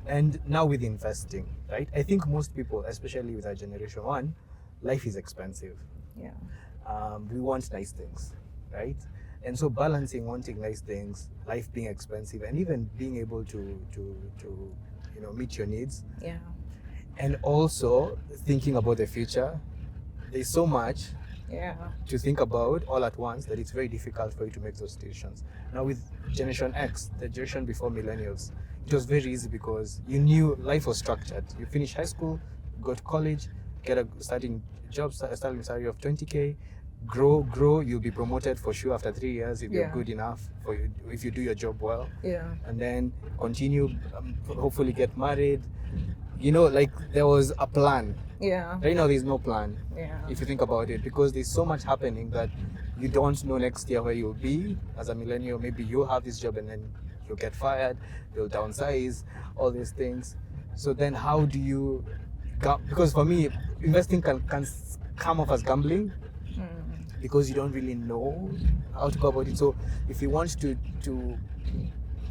And now with investing, right? I think most people, especially with our generation one, life is expensive. Yeah. We want nice things, right? And so balancing wanting nice things, life being expensive, and even being able to meet your needs, Yeah. and also thinking about the future. There's so much Yeah. to think about all at once that it's very difficult for you to make those decisions. Now with Generation X, the generation before millennials, it was very easy because you knew life was structured. You finish high school, go to college, get a starting job, starting salary of 20K, grow, you'll be promoted for sure after 3 years if you're Yeah. good enough for you, if you do your job well, Yeah. and then continue, hopefully get married. Like there was a plan. Yeah. Right now, there's no plan. Yeah. If you think about it, because there's so much happening that you don't know next year where you'll be as a millennial. Maybe you'll have this job and then you'll get fired, you'll downsize, all these things. So then, how do you? Because for me, investing can come off as gambling because you don't really know how to go about it. So if you want to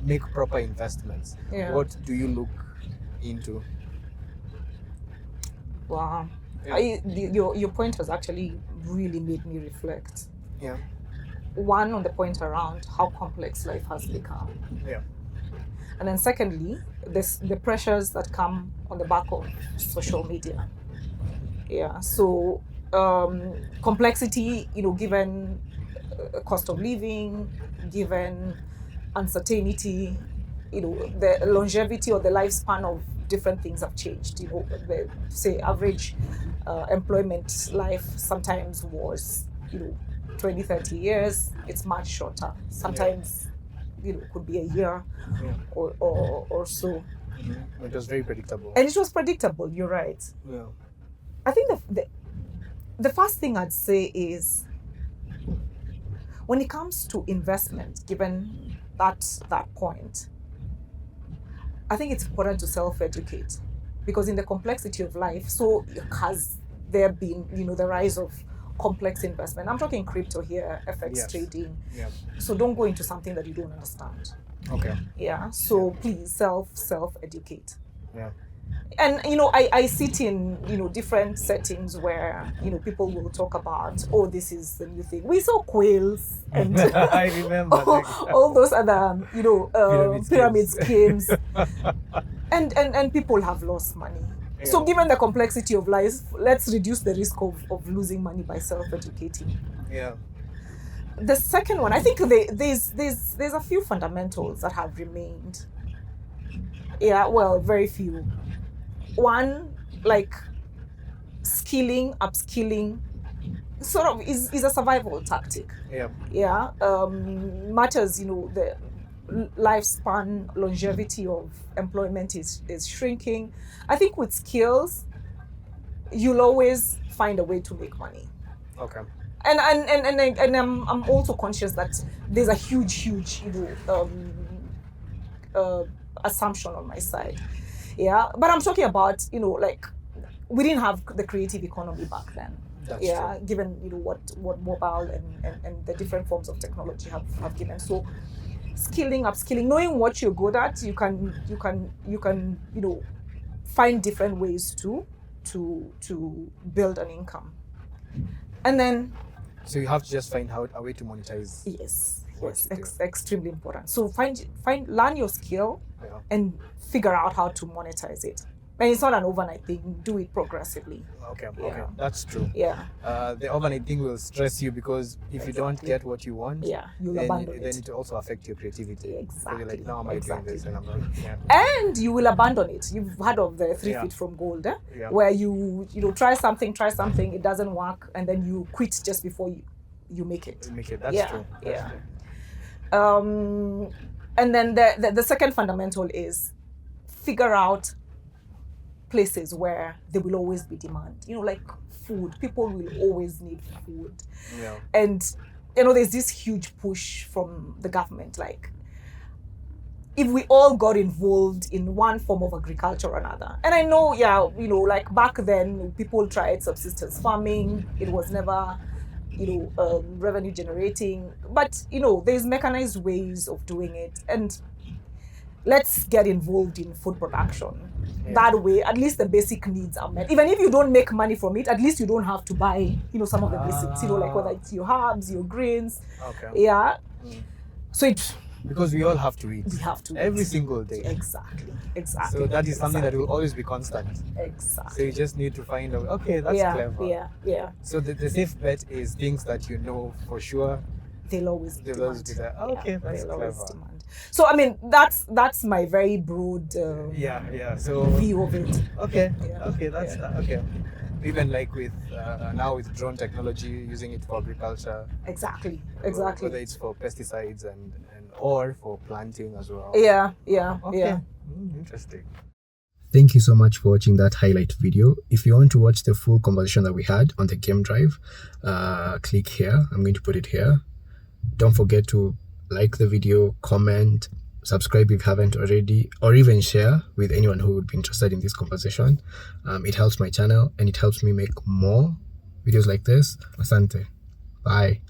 make proper investments, Yeah. what do you look into? Wow. Yeah. Your point has actually really made me reflect. Yeah. One, on the point around how complex life has become. Yeah. And then secondly, the pressures that come on the back of social media. Yeah. So complexity, given cost of living, given uncertainty, the longevity or the lifespan of different things have changed. The, say, average employment life sometimes was 20, 30 years. It's much shorter. Sometimes could be a year or so. It was very predictable. And it was predictable, you're right. Yeah. I think the first thing I'd say is, when it comes to investment, given that point, I think it's important to self-educate, because in the complexity of life, so has there been, the rise of complex investment. I'm talking crypto here, FX Yes. trading. Yeah. So don't go into something that you don't understand. Okay. Yeah. So please self-educate. Yeah. And I sit in different settings where people will talk about, oh, this is the new thing. We saw quails and I remember all those other pyramid schemes. and people have lost money. Yeah. So given the complexity of life, let's reduce the risk of losing money by self-educating. Yeah. The second one, I think there's a few fundamentals that have remained. Yeah, well, very few. One, like skilling, upskilling, sort of is a survival tactic. Yeah. Yeah, matters. The lifespan, longevity of employment is shrinking. I think with skills, you'll always find a way to make money. Okay. And I'm also conscious that there's a huge assumption on my side. Yeah, but I'm talking about like, we didn't have the creative economy back then. That's yeah, true. given what mobile and the different forms of technology have given. So skilling, upskilling, knowing what you're good at, you can find different ways to build an income. And then So you have to just find out a way to monetize. yes, What you do. extremely important. So learn your skill Yeah. and figure out how to monetize it. And it's not an overnight thing. Do it progressively. Okay. Yeah. Okay. That's true. Yeah, The overnight thing will stress you because if you don't Exactly. get what you want, yeah. You'll then abandon then it. it will also affect your creativity. So Exactly. you're like, now am I Exactly. doing this? And I'm not. Yeah. And you will abandon it. You've heard of the 3 Yeah. feet from gold, eh? Yeah. Where you try something, it doesn't work, and then you quit just before you make it. Make it. That's Yeah, true. That's yeah. true. And then the second fundamental is figure out places where there will always be demand. Like food. People will always need food. Yeah. And there's this huge push from the government, like, if we all got involved in one form of agriculture or another. And I know, like back then, people tried subsistence farming. It was never, revenue generating. But, there's mechanized ways of doing it. And let's get involved in food production. Yeah. That way, at least the basic needs are met. Even if you don't make money from it, at least you don't have to buy, some of the basics, like whether it's your herbs, your grains. Okay. Yeah. Mm. So Because we all have to eat. we have to every eat. single day. Exactly. So that is something that will always be constant. So Exactly. you just need to find out. Okay, that's yeah, clever. Yeah. So the safe bet is things that you know for sure. They'll always They'll always be there. Okay, that's they'll always clever. demand. So I mean, that's my very broad Yeah. So view of it. okay, Yeah. okay, that's okay. Even like with now with drone technology, using it for agriculture. Exactly. Whether it's for pesticides or for planting as well. Yeah. Okay. Yeah. Interesting. Thank you so much for watching that highlight video. If you want to watch the full conversation that we had on the game drive, click here. I'm going to put it here. Don't forget to like the video, comment, subscribe if you haven't already, or even share with anyone who would be interested in this conversation. It helps my channel and it helps me make more videos like this. Asante. Bye.